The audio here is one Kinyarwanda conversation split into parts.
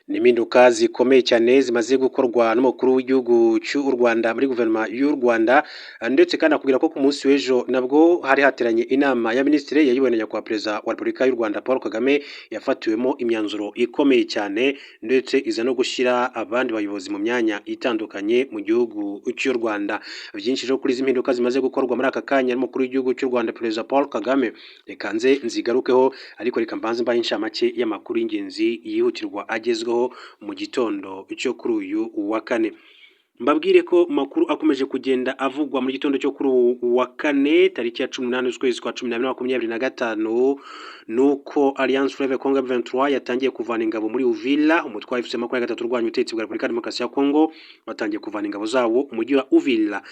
N'impinduka zikomeye cyane zimaze gukorwa n'umukuru w'igihugu cy'u Rwanda muri guverinoma y'u Rwanda, ndetse kandi akubwira ko ku munsi w'ejo nabwo hari hateranye inama ya minisitiri yayobowe na nyakubahwa perezida wa repubulika y'u Rwanda Paul Kagame, yafatiwemo imyanzuro ikomeye cyane ndetse iza no gushyira abandi bayobozi mu myanya itandukanye mu gihugu cy'u Rwanda. Byinshi rero kuri izi mpinduka zimaze gukorwa muri aka kanya n'umukuru w'igihugu cy'u Rwanda perezida Paul Kagame, reka nze nzigarukeho, ariko reka mbanze mbahe inshamake y'amakuru y'ingenzi yihutirwa agezweho mu gitondo cyo kuri uyu wa kane. Mbabwire ko makuru akomeje kugenda avugwa mu gitondo cyo kuri wa kane tariki ya 18 z'ukwezi kwa 12/2025 nuko Alliance Fleuve Congo 23 yatangiye kuvana ingabo muri Uvira, umutwe wa FC23 urwanya ubutegetsi bwa Repubulika ya Demokarasi ya Kongo watangiye kuvana ingabo zawo umujyi wa Uvira.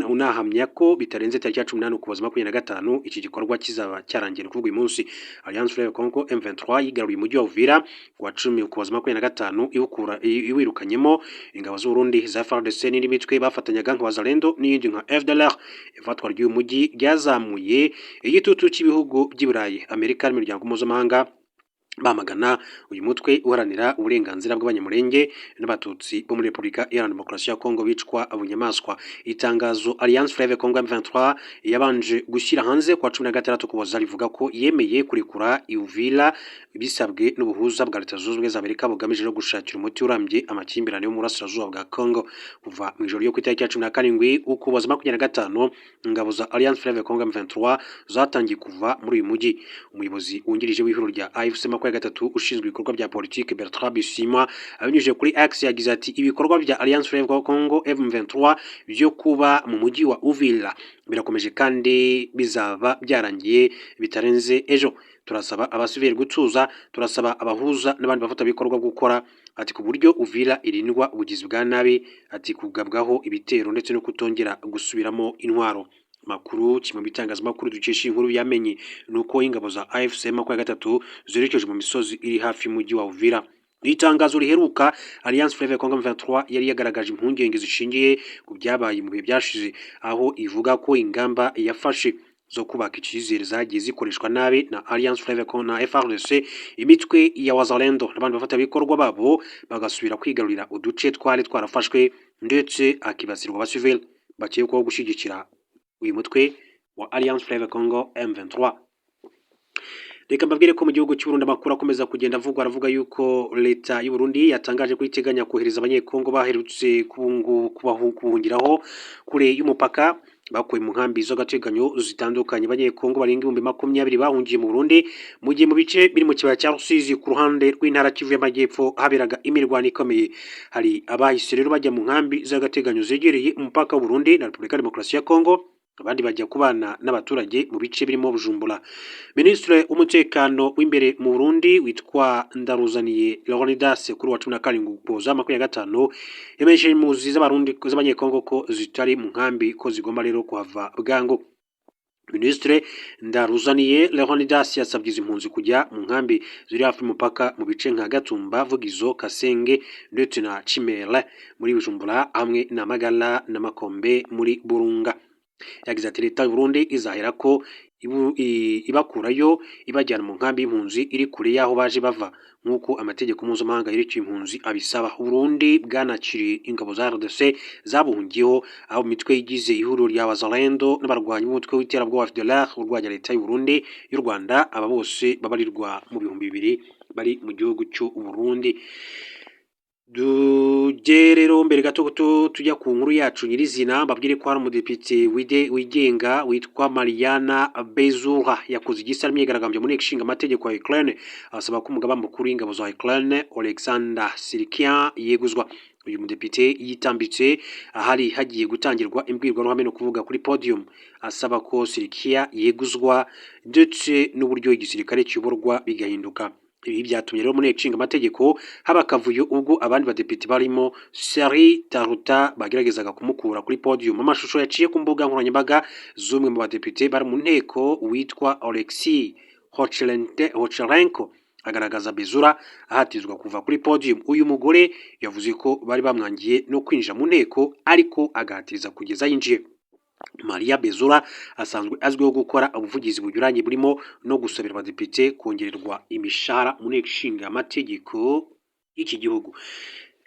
Unahamya ko bitarenze tariki ya 18 Ukuboza 2025 iki gikorwa kizaba cyarangiye kuvuga uyu munsi. Alliance Fleuve Congo M23 yigaruye umujyi wa Uvira ku wa 10 Ukuboza 2025 iwirukanyemo ingabo z'u Burundi za FARDC n'indi mitwe bafatanyaga nka Wazalendo n'iyindi nka FDLR. Ifatwa ry'uyu mujyi ryazamuye igitutu cy'ibihugu by'i Burayi, Amerika n'imiryango mpuzamahanga bamagana uyu mutwe uharanira uburenganzira bw'abanyamurenge n'abatutsi bo muri Repubulika Iharanira Demokarasi ya Kongo bicwa abunyamaswa. Itangazo Alliance Fleuve Congo M23 yabanje gushyira hanze kwa 16 Ukuboza rivuga ko yemeye kurekura Uvira bisabwe n'ubuhuza bwa Leta Zunze Ubumwe za Amerika bugamije no gushakira umuti urambye amakimbirane yo mu burasirazuba bwa Kongo. Kuva mu ijoro ryo ku itariki ya 17 Ukuboza 2025 ingabo za Alliance Fleuve Congo M23 zatangiye kuva muri uyu mujyi. Umuyobozi wungirije w'ihuriro rya AFC gatatu ushinzwe ibikorwa bya politiki Bertrand Bisimwa abinyujije kuri X yagize ati ibikorwa bya Alliance Fleuve Congo M23 byo kuba mu mujyi wa Uvira birakomeje kandi bizaba byarangiye bitarenze ejo. Turasaba abasivili gutuza, turasaba abahuza n'abandi bafata bikorwa gukora, ati ku buryo Uvira irindwa ubugizi bwa nabi, ati kugabwaho ibitero ndetse no kutongera gusubiramo intwaro. Makuru kimwe bitangazamakuru dukesha inkuru yamenye nuko ingabo za AFC 23 zerekeje mu misozi iri hafi y'umujyi wa Uvira. Itangazo riheruka Alliance Fleuve Congo 23 yari yagaragaje impungenge zishingiye ku byabaye mu bihe byashize, aho ivuga ko ingamba yafashe zo kubaka icyizere zagiye zikoreshwa nabi na Alliance Fleuve Congo na FARDC, imitwe ya Wazalendo n'abandi bafata bikorwa babo bagasubira kwigarurira uduce twari twarafashwe, ndetse akibasirwa abasivili bakekwaho gushyigikira uyu mutwe wa Alliance Fleuve Congo M23. Reka mbabwire ko mu gihugu cy'u Burundi amakuru akomeza kugenda avugwa, aravuga yuko leta y'u Burundi yatangaje ko iteganya kohereza abanyekongo baherutse kubuhungiraho kure y'umupaka bakuye mu nkambi z'agateganyo zitandukanye. Abanyekongo barenga 20,000 bahungiye mu Burundi mu gihe mu bice biri mu kibaya cya Rusizi ku ruhande rw'intara Kivu y'Amajyepfo haberaga imirwano ikomeye. Hari abahise rero bajya mu nkambi z'agateganyo zegereye umupaka w'u Burundi na Repubulika ya Demokarasi ya Kongo, abandi bajya kubana n'abaturage mu bice birimo Bujumbura. Minisitiri w'umutekano w'imbere mu Burundi witwa Ndaruzaniye Leonidas kuri wa 17 Ukuboza 2025 yemeje impunzi z'abarundi z'abanyekongo ko zitari mu nkambi ko zigomba rero kuhava bwangu. Minisitiri Ndaruzaniye Leonidas yasabye izi mpunzi kujya mu nkambi ziri hafi y'umupaka mu bice nka Gatumba, Vugizo, Kasenge ndetse na Chimere muri Bujumbura, hamwe na Magala na Makombe muri Burunga. Yagize ati leta y'u Burundi izahera ko ibakurayo ibajyana mu nkambi y'impunzi iri kure y'aho baje bava, nk'uko amategeko mpuzamahanga yerekeye impunzi abisaba. Burundi bwanakiriye ingabo za RDC zabuhungiyeho, aho imitwe yigize ihuriro rya Wazalendo n'abarwanyi b'umutwe w'iterabwoba FDLR urwanya leta y'u Burundi y'u Rwanda. Aba bose babarirwa mu 200 bari mu gihugu cy'u Burundi. Rero mbere gato tujya ku nkuru yacu nyirizina, mbabwire ko hari umudepite wigenga witwa Mariana Bezura yakoze igisa n'imyigaragambyo muri Nshinga amategeko ya Ukraine, asaba ko umugaba mukuru w'ingabo za Ukraine Alexander Sirkian yeguzwa. Uyu mudepite yitambitse ahari hagiye gutangirwa imbwirwaruhame no kuvuga kuri podium, asaba ko Sirkian yeguzwa ndetse n'uburyo igisirikare kiyoborwa bigahinduka. Ibi byatumye rero muri Nshinga amategeko haba akavuyo ubwo abandi badepite barimo Seri Taruta bageragezaga kumukura kuri podium. Amashusho yaciye ku mbuga nkoranyambaga z'umwe mu badepite bari mu nteko witwa Alexei Hochelenko agaragaza Bezura ahatizwa kuva kuri podium. Uyu mugore yavuze ko bari bamwangiye no kwinjira mu nteko, ariko agatiriza kugeza yinjiye. Maria Bezura asanzwe azwiho gukora ubuvugizi bunyuranye burimo no gusabira abadepite kongererwa imishahara mu nteko ishinga amategeko y'iki gihugu.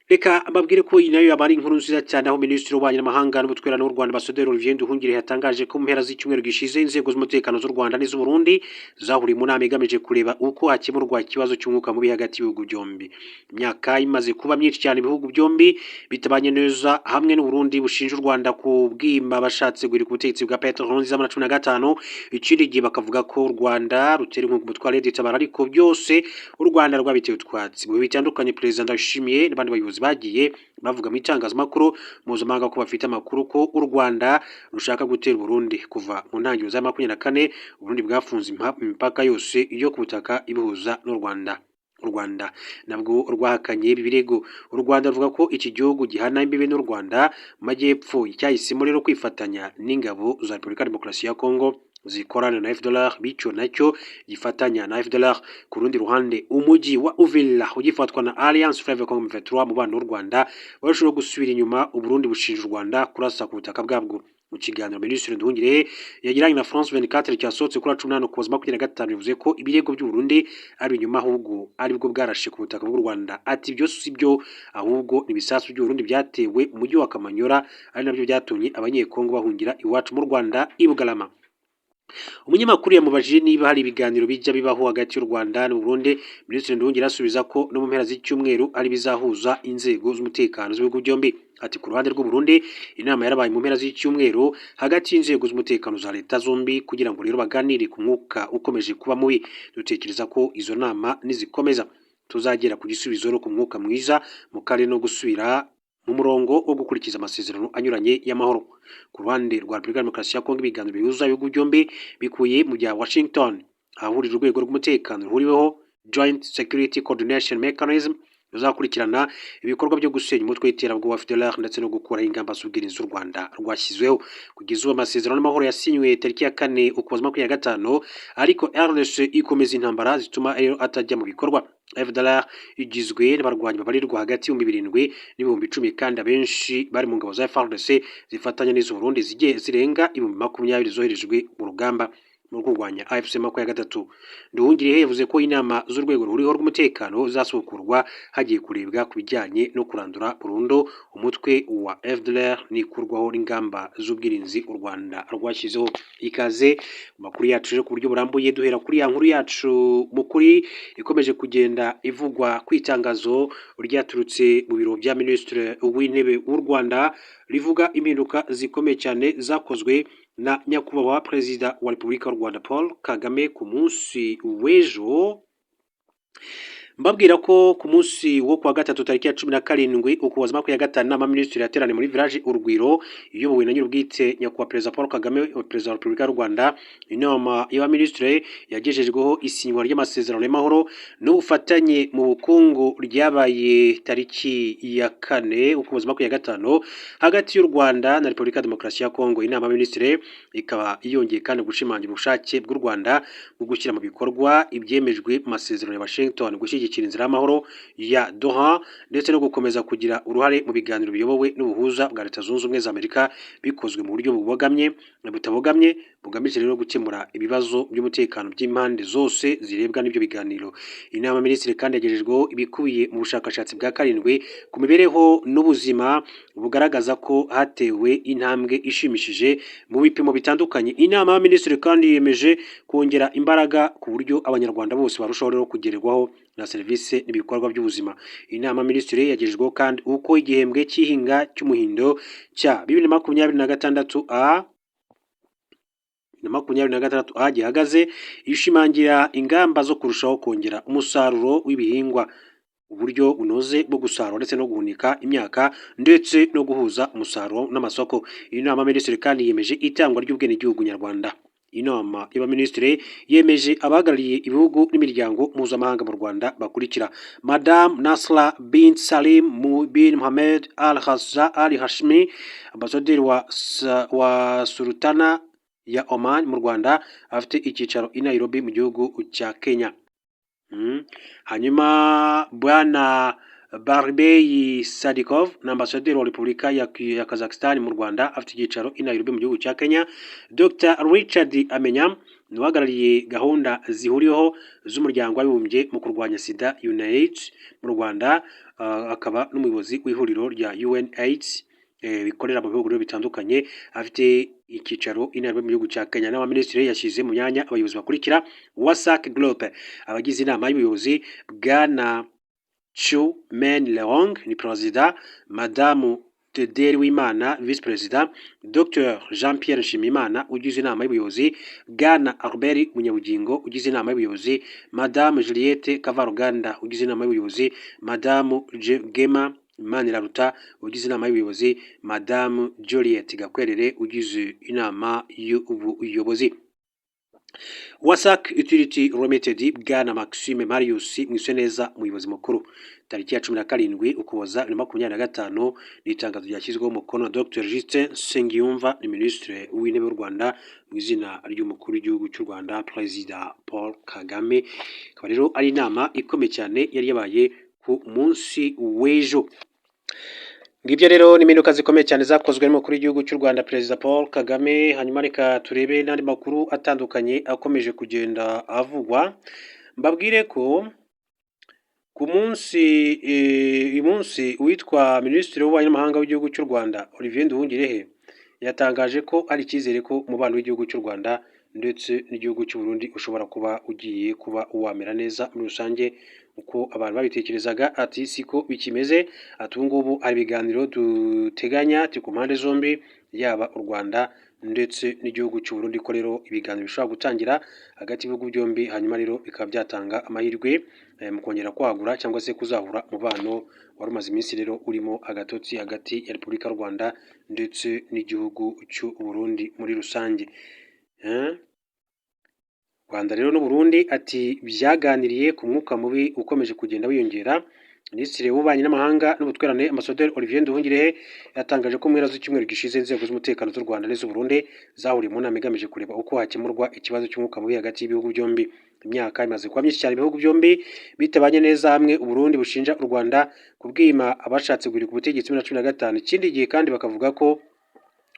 Reka mbabwire ko iyi nayo yaba ari inkuru nziza cyane aho Minisitiri w'Ububanyi n'Amahanga n'Ubutwererane w'u Rwanda Ambasaderi Olivier Nduhungirehe yatangaje ko mu mpera z'icyumweru gishize inzego z'umutekano z'u Rwanda n'iz'u Burundi zahuriye mu nama igamije kureba uko hakemurwa ikibazo cy'umwuka mubi hagati y'ibihugu byombi. Imyaka imaze kuba myinshi cyane ibihugu byombi bitabanye neza, hamwe n'u Burundi bushinja u Rwanda kubwimba bashatse guhirika ubutegetsi bwa Petero Nkurunziza muri 2015, ikindi gihe bakavuga ko u Rwanda rutera inkunga umutwe wa Red Tabara, ariko byose u Rwanda rwabiteye utwatsi. Mu bihe bitandukanye Perezida Ndayishimiye n'abandi bayobozi bagiye bavuga mu itangazamakuru mpuzamahanga ko bafite amakuru ko u Rwanda rushaka gutera Burundi. Kuva mu ntangiriro za 2024 Burundi bwafunze imipaka yose yo ku butaka ibihuza n'u Rwanda. U Rwanda nabwo rwahakanye ibi birego. U Rwanda ruvuga ko iki gihugu gihana imbibe n'u Rwanda mu majyepfo, cyahisemo rero kwifatanya n'ingabo za Repubulika ya Demokarasi ya Kongo zikorana na FDLR, bityo nacyo gifatanya na FDLR. Ku rundi ruhande umujyi wa Uvira ugifatwa na Alliance Fleuve Congo M23, mu bana w'u Rwanda barushaho gusubira inyuma. u Burundi bushinja u Rwanda kurasa ku butaka bwabwo. Mu kiganiro Minisitiri Nduhungirehe yagiranye na France 24 cyasohotse kuri 18 Ukuboza 2025, bivuze ko ibirego by'u Burundi ari inyuma, ahubwo aribwo bwarashe ku butaka bw'u Rwanda. Ati byo si byo, ahubwo ibisasu by'u Burundi byatewe mu mujyi wa Kamanyora, ari nabyo byatumye abanyekongo bahungira iwacu mu Rwanda i Bugarama. Umunyamakuru yamubajije niba hari ibiganiro bijya bibaho hagati y'u Rwanda n'u Burundi. Minisitiri Nduhungirehe asubiza ko no mu mpera z'icyumweru ari bizahuza inzego z'umutekano z'ibihugu byombi. Ati ku ruhande rw'u Burundi inama yarabaye mu mpera z'icyumweru hagati y'inzego z'umutekano za leta zombi kugira ngo rero baganire ku mwuka ukomeje kuba mubi. Dutekereza ko izo nama nizikomeza tuzagera ku gisubizo no ku mwuka mwiza mu karere no gusubira mu murongo wo gukurikiza amasezerano anyuranye y'amahoro. Ku ruhande rwa Repubulika ya Demokarasi ya Kongo ibiganiro bihuza ibihugu byombi bikuye mu bya Washington, ahahurira urwego rw'umutekano ruhuriweho Joint Security Coordination Mechanism ruzakurikirana ibikorwa byo gusenya umutwe w'iterabwoba wa FDLR ndetse no gukuraho ingamba z'ubwirinzi z'u Rwanda rwashyizweho. Kugeza ubu amasezerano y'amahoro yasinywe tariki ya 4 Ukuboza 2025, ariko RDC ikomeza intambara zituma rero atajya mu bikorwa. FDLR igizwe n'abarwanyi babarirwa hagati y'ibihumbi 7 n'ibihumbi 10, kandi abenshi bari mu ngabo za FARDC zifatanya n'iz'u Burundi zirenga ibihumbi 20 zoherejwe mu rugamba mu kurwanya AFC 23. Nduhungirehe yavuze ko inama z'urwego ruriho rw'umutekano zasukurwa hagiye kurebwa ku bijyanye no kurandura burundu umutwe wa FDLR n'ikurwaho n'ingamba z'ubwirinzi u Rwanda rwashyizeho. Ikaze makuru yacu ku buryo burambuye, duhera kuri ya nkuru yacu mukuri ikomeje kugenda ivugwa ku itangazo ryaturutse mu biro bya Minisitiri w'Intebe w'u Rwanda rivuga impinduka zikomeye cyane zakozwe na nyakubahwa Perezida wa Repubulika y'u Rwanda Paul Kagame ku munsi w'ejo. Mbabwira ko ku munsi wo kuwa gatatu tariki ya 17 Ukuboza 2025 inama Minisitiri yateranye muri village Urugwiro iyobowe na nyir'ubwite nyakubahwa Perezida Paul Kagame, Perezida wa Repubulika y'u Rwanda. Inama y'abaminisitiri yagejejweho isinywa ry'amasezerano y'amahoro n'ubufatanye mu bukungu ryabaye tariki ya 4 Ukuboza 2025 hagati y'u Rwanda na Repubulika ya Demokarasi ya Kongo. Inama y'abaminisitiri ikaba yongeye kandi gushimangira ubushake bw'u Rwanda mu gushyira mu bikorwa ibyemejwe mu masezerano ya Washington, gushyigikira inzira y'amahoro ya Doha ndetse no gukomeza kugira uruhare mu biganiro biyobowe n'ubuhuza bwa Leta Zunze Ubumwe za Amerika bikozwe mu buryo butabogamye bugamije rero gukemura ibibazo by'umutekano by'impande zose zirebwa n'ibyo biganiro. Inama y'abaminisitiri kandi yagejejweho ibikubiye mu bushakashatsi bwa 7 ku mibereho n'ubuzima bugaragaza ko hatewe intambwe ishimishije mu bipimo bitandukanye. Inama y'abaminisitiri kandi yemeje kongera imbaraga ku buryo abanyarwanda bose barushaho rero kugerwaho na serivisi n'ibikorwa by'ubuzima. Inama y'abaminisitiri yagejejweho kandi uko igihembwe cy'ihinga cy'umuhindo cya 2026 gihagaze, ishimangira ingamba zo kurushaho kongera umusaruro w'ibihingwa, uburyo bunoze bwo gusarura ndetse no guhunika imyaka ndetse no guhuza umusaruro n'amasoko. Inama y'abaminisitiri kandi yemeje itangwa ry'ubwenegihugu nyarwanda. Inama y'abaminisitiri yemeje abahagarariye ibihugu n'imiryango mpuzamahanga mu Rwanda bakurikira: Madame Nasra bin Salim bin Mohammed Al Hashmi, ambasaderi wa Sultana ya Oman mu Rwanda, afite icyicaro i Nairobi mu gihugu cya Kenya. Hanyuma Bwana Barbey Sadikov na ambasaderi wa Repubulika ya Kazakhstan mu Rwanda, afite icyicaro i Nairobi mu gihugu cya Kenya. Dr Richard Amenya, n'uhagarariye gahunda zihuriweho z'umuryango w'abibumbye mu kurwanya sida UNAIDS mu Rwanda, akaba n'umuyobozi w'ihuriro rya UNAIDS bikorera mu bihugu bitandukanye, afite icyicaro i Nairobi mu gihugu cya Kenya. N'abaminisitiri yashyize mu myanya abayobozi bakurikira: WASAC Group, abagize inama y'ubuyobozi bwana Chu Men Leong ni perezida, madamu Tederi Wimana visi perezida, Dr Jean Pierre Nshimiyimana ugize inama y'ubuyobozi, bwana Albert Munyabugingo ugize inama y'ubuyobozi, madamu Juliette Kavaruganda ugize inama y'ubuyobozi, madamu Gema Maniraruta ugize inama y'ubuyobozi, madamu Juliette Gakwerere ugize inama y'ubuyobozi. WASAC Utility Limited, bwana Maxime Marius Mwiseneza umuyobozi mukuru. Tariki ya 17 Ukuboza 2025 ni itangazo ryashyizweho umukono na Dr Justin Nsengiyumva, ni Minisitiri w'Intebe w'u Rwanda mu izina ry'umukuru w'igihugu cy'u Rwanda Perezida Paul Kagame. Akaba rero ari inama ikomeye cyane yari yabaye ku munsi w'ejo. Ngibyo rero ni impinduka zikomeye cyane zakozwe n'umukuru w'igihugu cy'u Rwanda Perezida Paul Kagame. Hanyuma reka turebe n'andi makuru atandukanye akomeje kugenda avugwa. Mbabwire ko ku munsi witwa Minisitiri w'Ububanyi n'Amahanga w'igihugu cy'u Rwanda Olivier Nduhungirehe yatangaje ko ari icyizere ko umubano w'igihugu cy'u Rwanda ndetse n'igihugu cy'u Burundi ushobora kuba ugiye kuba wamera neza muri rusange uko abantu babitekerezaga. Ati siko bikimeze, ati ubu ngubu hari ibiganiro duteganya ati ku mpande zombi, yaba u Rwanda ndetse n'igihugu cy'u Burundi, ko rero ibiganiro bishobora gutangira hagati y'ibihugu byombi, hanyuma rero bikaba byatanga amahirwe mu kongera kwagura cyangwa se kuzahura umubano wari umaze iminsi rero urimo agatotsi hagati ya Repubulika y'u Rwanda ndetse n'igihugu cy'u Burundi muri rusange. Rwanda rero n'u Burundi ati byaganiriye ku mwuka mubi ukomeje kugenda wiyongera. Minisitiri w'Ububanyi n'Amahanga n'Ubutwererane Ambasaderi Olivier Nduhungirehe yatangaje ko mu mpera z'icyumweru gishize inzego z'umutekano z'u Rwanda n'iz'u Burundi zahuriye mu nama igamije kureba uko hakemurwa ikibazo cy'umwuka mubi hagati y'ibihugu byombi. Imyaka imaze kuba myinshi cyane ibihugu byombi bitabanye neza hamwe, u Burundi bushinja u Rwanda kubwima abashatse guhirika ubutegetsi muri 2015. Ikindi gihe kandi bakavuga ko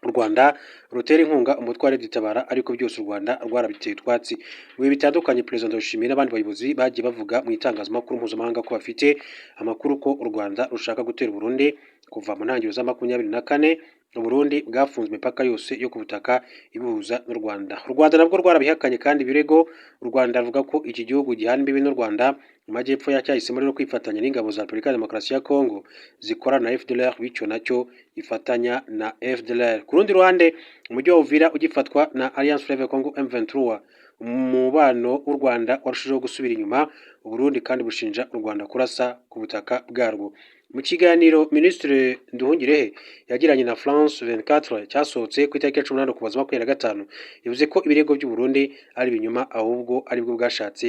u Rwanda rutera inkunga umutwe wa Tabara, ariko byose u Rwanda rwarabiteye utwatsi. Mu bihe bitandukanye Perezida Ndayishimiye n'abandi bayobozi bagiye bavuga mu itangazamakuru mpuzamahanga ko bafite amakuru ko u Rwanda rushaka gutera u Burundi. Kuva mu ntangiriro za 2024 u Burundi bwafunze imipaka yose yo ku butaka ibuhuza n'u Rwanda. U Rwanda nabwo rwarabihakanye kandi ibirego. U Rwanda ruvuga ko iki gihugu gihana imbibi n'u Rwanda mu majyepfo yacyahisemo rero kwifatanya n'ingabo za Repubulika ya Demokarasi ya Kongo zikorana na FDLR, bityo nacyo ifatanya na FDLR. Ku rundi ruhande umujyi wa Uvira ugifatwa na Alliance Fleuve Congo M23, umubano w'u Rwanda warushijeho gusubira inyuma. U Burundi kandi bushinja u Rwanda kurasa ku butaka bwarwo. Mu kiganiro Minisitiri Nduhungirehe yagiranye na France 24 cyasohotse ku itariki ya 18 Ukuboza 2025, yavuze ko ibirego by'u Burundi ari ibinyoma, ahubwo aribwo bwashatse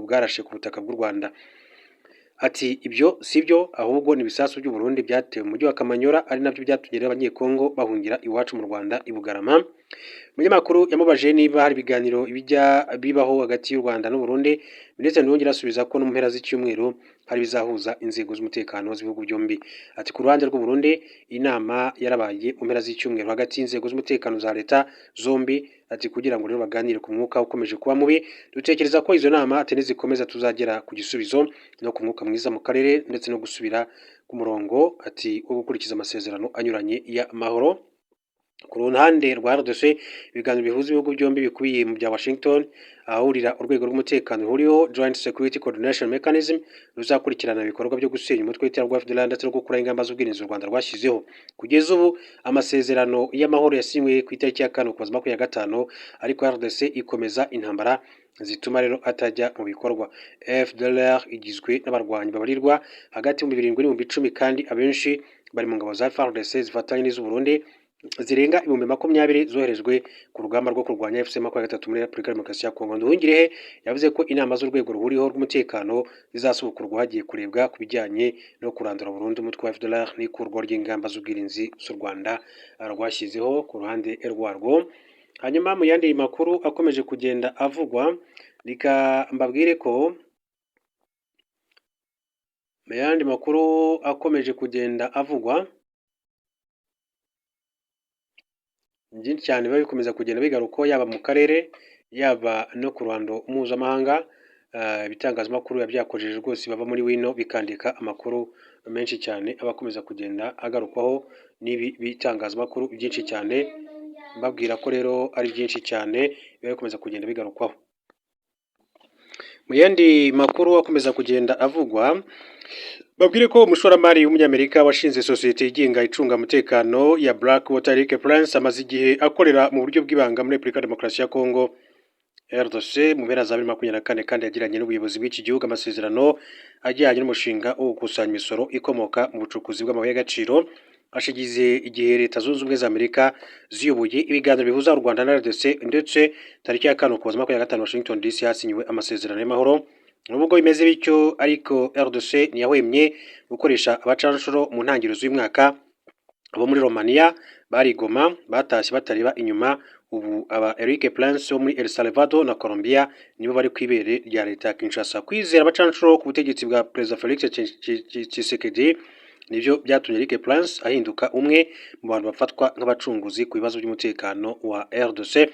bwarashe ku butaka bw'u Rwanda. Ati ibyo sibyo, ahubwo ni ibisasu by'u Burundi byatewe mu mujyi wa Kamanyola, ari nabyo byatumye abanyekongo bahungira iwacu mu Rwanda i Bugarama. Umunyamakuru yamubajije niba hari ibiganiro bijya bibaho hagati y'u Rwanda n'u Burundi. Minisitiri Nduhungirehe asubiza ko no mu mpera z'icyumweru hari bizahuza inzego z'umutekano z'ibihugu byombi. Ati ku ruhande rw'u Burundi inama yarabaye mu mpera z'icyumweru hagati y'inzego z'umutekano za leta zombi, ati kugira ngo rero baganire ku mwuka ukomeje kuba mubi. Dutekereza ko izo nama atari zikomeza tuzagera ku gisubizo no ku mwuka mwiza mu karere ndetse no gusubira ku murongo, ati wo gukurikiza amasezerano anyuranye y'amahoro. Ku ruhande rwa RDC ibiganiro bihuza ibihugu byombi bikubiye mu bya Washington, ahurira urwego rw'umutekano huriho Joint Security Coordination Mechanism ruzakurikirana ibikorwa byo gusenya umutwe w'iterabwoba FDLR ndetse no gukora ingamba z'ubwirinzi u Rwanda rwashyizeho. Kugeza ubu amasezerano y'amahoro yasinywe ku itariki ya 4 Ukuboza 2025, ariko RDC ikomeza intambara zituma rero atajya mu bikorwa. FDLR igizwe n'abarwanyi babarirwa hagati mu 7 n'ibihumbi 10 kandi abenshi bari mu ngabo za FARDC zifatanye n'iz'u Burundi zirenga 20,000 zoherejwe ku rugamba rwo kurwanya FC 23 muri Repubulika ya Demokarasi ya Kongo. Nduhungirehe yavuze ko inama z'urwego ruhuriho rw'umutekano zizasubukurwa hagiye kurebwa ku bijyanye no kurandura burundu umutwe wa FDLR n'ikurwa ry'ingamba z'ubwirinzi z'u Rwanda rwashyizeho ku ruhande rwarwo. Hanyuma mu yandi makuru akomeje kugenda avugwa, reka mbabwire ko mu yandi makuru akomeje kugenda avugwa byinshi cyane biba bikomeza kugenda bigaruka yaba mu karere yaba no ku ruhando mpuzamahanga. Ibitangazamakuru biba byakojeje rwose bava muri wino bikandika amakuru menshi cyane aba akomeza kugenda agarukwaho n'ibi bitangazamakuru byinshi cyane, mbabwira ko rero ari byinshi cyane biba bikomeza kugenda bigarukwaho. Mu yandi makuru akomeza kugenda avugwa, babwire ko umushoramari w'umunyamerika washinze sosiyete yigenga icunga umutekano ya Blackwater Eric Prince amaze igihe akorera mu buryo bw'ibanga muri Repubulika ya Demokarasi ya Kongo RDC mu mpera za 2024 kandi yagiranye n'ubuyobozi bw'iki gihugu amasezerano ajyanye n'umushinga wo gukusanya imisoro ikomoka mu bucukuzi bw'amabuye y'agaciro. Hashigize igihe Leta Zunze Ubumwe za Amerika ziyoboye ibiganiro bihuza u Rwanda na RDC, ndetse tariki ya 5 Ukuboza 2025 Washington DC hasinyiwe amasezerano y'amahoro. Nubwo bimeze bityo ariko RDC ntiyahwemye gukoresha abacanshuro mu ntangiriro z'uyu mwaka. Abo muri Romania barigoma batashye batareba inyuma. Ubu aba Eric Prince wo muri El Salvador na Colombia nibo bari kwibere rya Leta ya Kinshasa. Kwizera abacanshuro ku butegetsi bwa Perezida Felix Tshisekedi nivyo byatumye Eric Prince ahinduka umwe mu bantu bafatwa nk'abacunguzi ku bibazo by'umutekano wa RDC.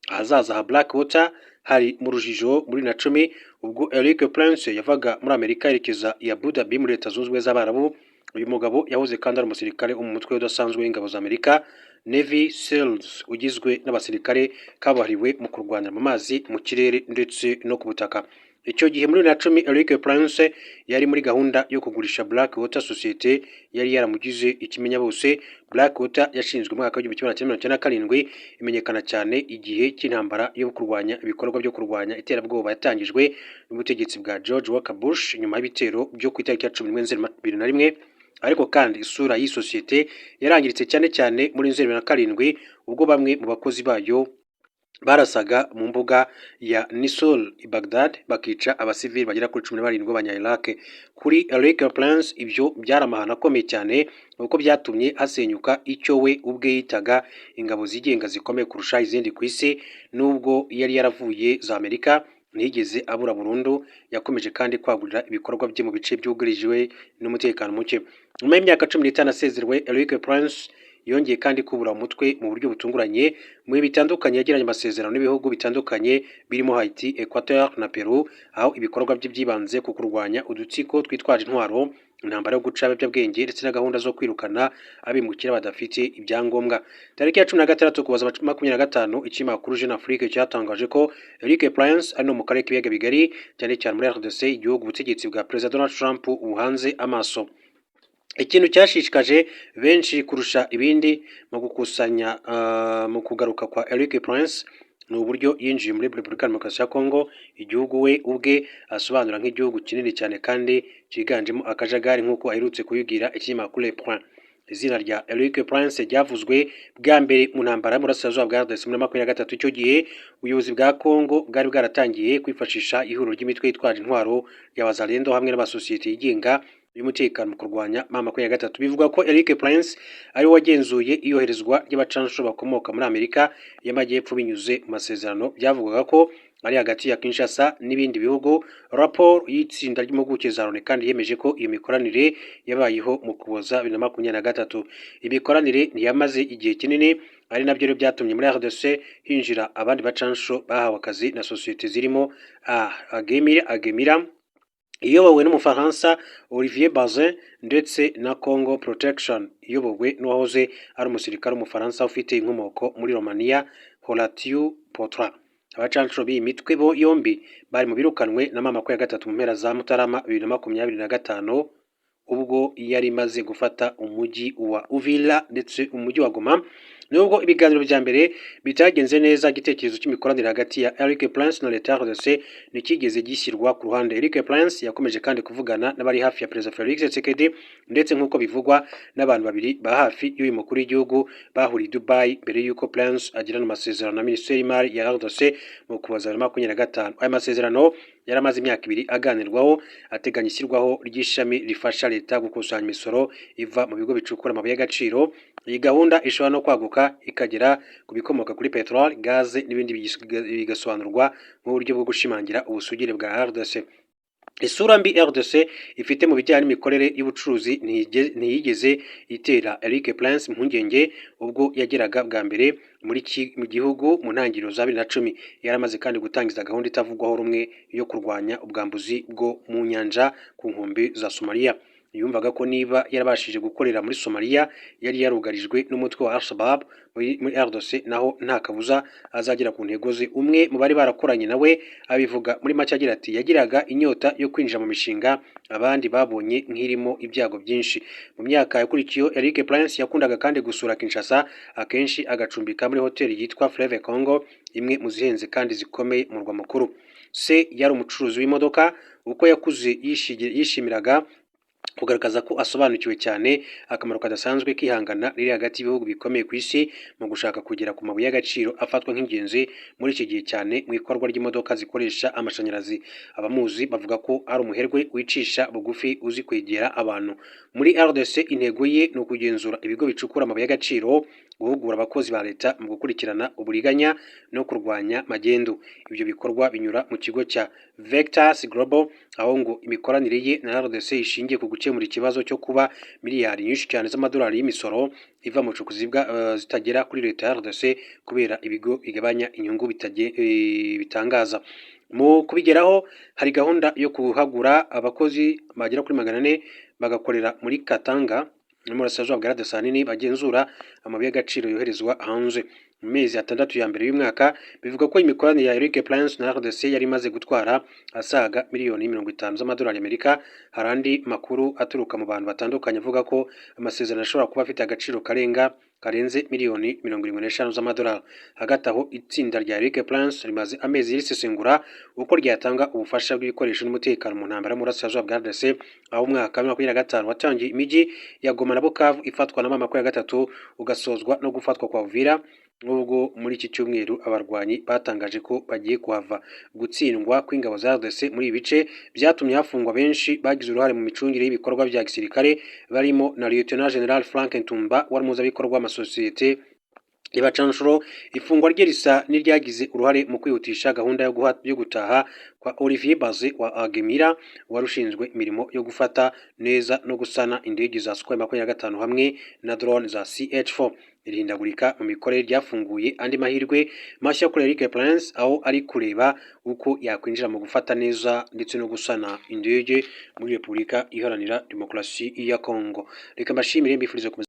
Ahazaza ha Blackwater hari mu rujijo muri na 10 ubwo Eric Prince yavaga muri Amerika yerekeza i Abu Dhabi muri Leta Zunze Ubumwe z'Abarabu. Uyu mugabo yahoze kandi ari umusirikare mu mutwe udasanzwe w'ingabo za Amerika Navy SEALs, ugizwe n'abasirikare kabahariwe mu kurwanya mu mazi, mu kirere ndetse no ku butaka. Icyo gihe muri na 10 Eric Prince yari muri gahunda yo kugurisha Blackwater, sosiyete yari yaramugize ikimenya bose. Blackwater yashinzwe mu mwaka wa 1997 imenyekana cyane igihe cy'intambara yo kurwanya ibikorwa byo kurwanya iterabwoba yatangijwe n'ubutegetsi bwa George Walker Bush nyuma y'ibitero byo ku itariki ya 11 Nzeri 2001. Ariko kandi isura y'iyi sosiyete yarangiritse cyane cyane muri Nzeri 2007 ubwo bamwe mu bakozi bayo barasaga mu mbuga ya Nisol i Baghdad bakica abasivili bagera kuri 17 b'abanya-Iraq. Kuri Eric Prince ibyo byaramahana akomeye cyane kuko byatumye hasenyuka icyo we ubwe yitaga ingabo zigenga zikomeye kurusha izindi ku isi. Nubwo yari yaravuye za Amerika ntiyigeze abura burundu, yakomeje kandi kwagurira ibikorwa bye mu bice byugarijwe n'umutekano muke. Nyuma y'imyaka 15 asezerwe, Eric Prince yongeye kandi kubura umutwe mu buryo butunguranye mu bitandukanye. Yagiranye amasezerano n'ibihugu bitandukanye birimo Haiti, Equateur na Peru, aho ibikorwa bye byibanze ku kurwanya udutsiko twitwaje intwaro, intambara yo guca ibiyobyabwenge ndetse na gahunda zo kwirukana abimukira badafite ibyangombwa. Tariki ya 16 Ukuboza 2025 ikinyamakuru Jeune Afrique cyatangaje ko Eric Prince ari no mu karere k'ibiyaga bigari, cyane cyane muri RDC, igihugu ubutegetsi bwa Perezida Donald Trump ubuhanze amaso. Ikintu cyashishikaje benshi kurusha ibindi mu gukusanya mu kugaruka kwa Eric Prince ni uburyo yinjiye muri Repubulika ya Demokarasi ya Kongo, igihugu we ubwe asobanura nk'igihugu kinini cyane kandi cyiganjemo akajagari nk'uko aherutse kubibwira ikinyamakuru Le Point. Izina rya Eric Prince ryavuzwe bwa mbere mu ntambara y'Uburasirazuba bwa RDC muri 2023. Icyo gihe ubuyobozi bwa Kongo bwari bwaratangiye kwifashisha ihuriro ry'imitwe yitwaje intwaro y'abazalendo hamwe n'abasosiyete yigenga y'umutekano mu kurwanya M23. Bivuga ko Eric Prince ari wagenzuye iyoherezwa ry'abacanshuro bakomoka muri Amerika y'Amajyepfo binyuze mu masezerano byavugaga ko ari hagati ya Kinshasa n'ibindi bihugu. Raporo y'itsinda ry'impuguke za Loni kandi yemeje ko iyo mikoranire yabayeho mu Ukuboza 2023. Imikoranire ntiyamaze igihe kinini, ari nabyo rero byatumye muri RDC hinjira abandi bacanshuro bahawe akazi na sosiyete zirimo Agemira iyobowe n'Umufaransa Olivier Bazin ndetse na Congo Protection iyobowe n'uwahoze ari umusirikare w'Umufaransa ufite inkomoko muri Romania Horatiu Potra. Abacanshuro b'iyi mitwe bo yombi bari mu birukanwe na M23 mu mpera za Mutarama 2025 ubwo yari imaze gufata umujyi wa Uvira ndetse umujyi wa Goma. Nubwo ibiganiro bya mbere bitagenze neza, igitekerezo cy'imikoranire hagati ya Eric Prince na Leta RDC nikigeze gishyirwa ku ruhande. Eric Prince yakomeje kandi kuvugana n'abari hafi ya Perezida Felix Tshisekedi ndetse nk'uko bivugwa n'abantu babiri ba hafi y'uyu mukuru w'igihugu bahuriye Dubai mbere y'uko Prince agirana amasezerano na Minisiteri y'Imari ya RDC mu Ukuboza 2025. Aya masezerano yaramaze imyaka 2 aganirwaho, ateganya ishyirwaho ry'ishami rifasha Leta gukusanya imisoro iva mu bigo bicukura amabuye y'agaciro. Iyi gahunda ishobora no kwaguka ikagera ku bikomoka kuri peteroli, gaze n'ibindi bigasobanurwa mu buryo bwo gushimangira ubusugire bwa RDC. isura mbi RDC ifite mu bijyanye n'imikorere y'ubucuruzi ntiyigeze itera Eric Prince impungenge ubwo yageraga bwa mbere mu gihugu mu ntangiriro za 2010. Yaramaze kandi gutangiza gahunda itavugwaho rumwe yo kurwanya ubwambuzi bwo mu nyanja ku nkombe za Somalia. Yumvaga ko niba yarabashije gukorera muri Somalia yari yarugarijwe n'umutwe wa Al-Shabaab muri RDC naho nta kabuza azagera ku ntego ze. Umwe mu bari barakoranye nawe abivuga muri make agira ati yagiraga inyota yo kwinjira mu mishinga abandi babonye nk'irimo ibyago byinshi. Mu myaka yakurikiyeho Eric Prince yakundaga kandi gusura Kinshasa, akenshi agacumbika muri hoteli yitwa Fleuve Congo, imwe mu zihenze kandi zikomeye mu murwa mukuru. Se yari umucuruzi w'imodoka, uko yakuze yishimiraga kugaragaza ko asobanukiwe cyane akamaro kadasanzwe kihangana riri hagati y'ibihugu bikomeye ku isi mu gushaka kugera ku mabuye y'agaciro afatwa nk'ingenzi muri iki gihe, cyane mu ikorwa ry'imodoka zikoresha amashanyarazi. Abamuzi bavuga ko ari umuherwe wicisha bugufi uzi kwegera abantu. Muri RDC intego ye ni ukugenzura ibigo bicukura amabuye y'agaciro, guhugura abakozi ba leta mu gukurikirana uburiganya no kurwanya magendu. Ibyo bikorwa binyura mu kigo cya Vectus Global, aho ngo imikoranire ye na RDC ishingiye ku gukemura ikibazo cyo kuba miliyari nyinshi cyane z'amadolari y'imisoro iva mu bucukuzi zitagera kuri leta ya RDC kubera ibigo bigabanya inyungu bitangaza. Mu kubigeraho hari gahunda yo kuhagura abakozi bagera kuri 400 bagakorera muri Katanga no muri Burasirazuba bwa RDC nini bagenzura amabuye y'agaciro yoherezwa hanze. Mu mezi 6 ya mbere y'umwaka bivuga ko imikoranire ya Eric Prince na RDC yari imaze gutwara asaga miliyoni 50 z'amadolari y'Amerika. Hari andi makuru aturuka mu bantu batandukanye avuga ko amasezerano ashobora kuba afite agaciro karenze miliyoni 75 z'amadolari. Hagati aho itsinda rya Eric Prince rimaze amezi risesengura uko ryatanga ubufasha bw'ibikoresho n'umutekano mu ntambara mu Burasirazuba bwa RDC, aho umwaka wa 2025 watangiye imijyi ya Goma na Bukavu ifatwa na 23 ugasozwa no gufatwa kwa Uvira, nubwo muri iki cyumweru abarwanyi batangaje ko bagiye kuhava. Gutsindwa kw'ingabo za RDC muri ibi bice byatumye hafungwa benshi bagize uruhare mu micungire y'ibikorwa bya gisirikare, barimo na Lieutenant General Frank Ntumba wari umuhuzabikorwa w'amasosiyete y'abacanshuro. Ifungwa rye risa n'iryagize uruhare mu kwihutisha gahunda yo gutaha kwa Olivier Baze wa Agemira, warushinzwe imirimo yo gufata neza no gusana indege za Sukhoi 25 hamwe na drone za CH4. Irihindagurika mu mikorere ryafunguye andi mahirwe mashya kuri Eric Prince, aho ari kureba uko yakwinjira mu gufata neza ndetse no gusana indege muri Repubulika Iharanira Demokarasi ya Kongo. Reka mbashimire mbifurize